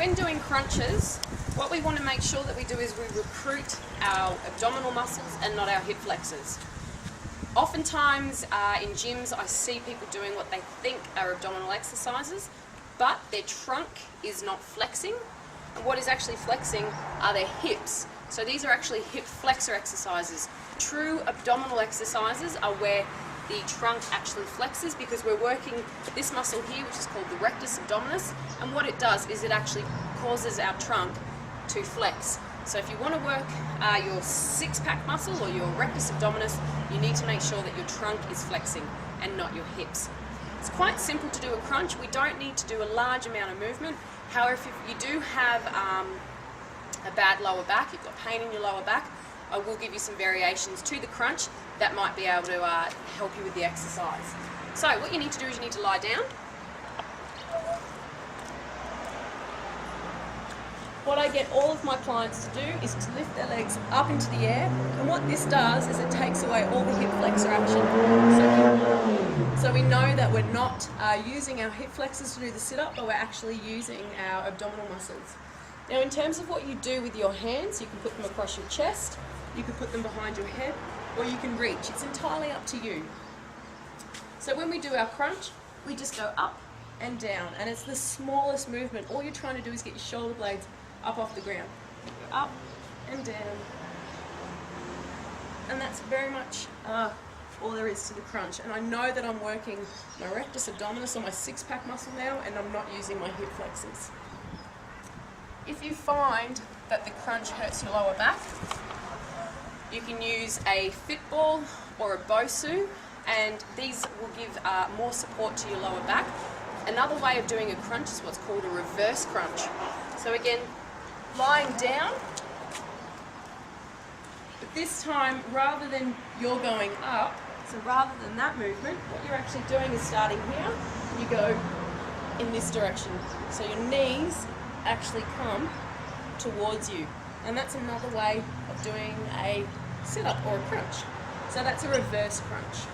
when doing crunches, what we want to make sure that we do is we recruit our abdominal muscles and not our hip flexors. Oftentimes in gyms I see people doing what they think are abdominal exercises, but their trunk is not flexing, and what is actually flexing are their hips. So these are actually hip flexor exercises. True abdominal exercises are where the trunk actually flexes, because we're working this muscle here, which is called the rectus abdominis, and what it does is it actually causes our trunk to flex. So if you want to work your six-pack muscle or your rectus abdominis, you need to make sure that your trunk is flexing and not your hips. It's quite simple to do a crunch. We don't need to do a large amount of movement. However, if you do have a bad lower back, you've got pain in your lower back, I will give you some variations to the crunch that might be able to help you with the exercise. So what you need to do is you need to lie down. What I get all of my clients to do is to lift their legs up into the air, and what this does is it takes away all the hip flexor action. So we know that we're not using our hip flexors to do the sit-up, but we're actually using our abdominal muscles. Now in terms of what you do with your hands, you can put them across your chest, you can put them behind your head, or you can reach. It's entirely up to you. So when we do our crunch, we just go up and down, and it's the smallest movement. All you're trying to do is get your shoulder blades up off the ground. Go up and down. And that's very much all there is to the crunch. And I know that I'm working my rectus abdominis or my six-pack muscle now, and I'm not using my hip flexors. If you find that the crunch hurts your lower back, you can use a fit ball or a Bosu, and these will give more support to your lower back. Another way of doing a crunch is what's called a reverse crunch. So again, lying down, but this time rather than you're going up, so rather than that movement, what you're actually doing is starting here, and you go in this direction. So your knees actually come towards you, and that's another way of doing a sit-up or a crunch. So that's a reverse crunch.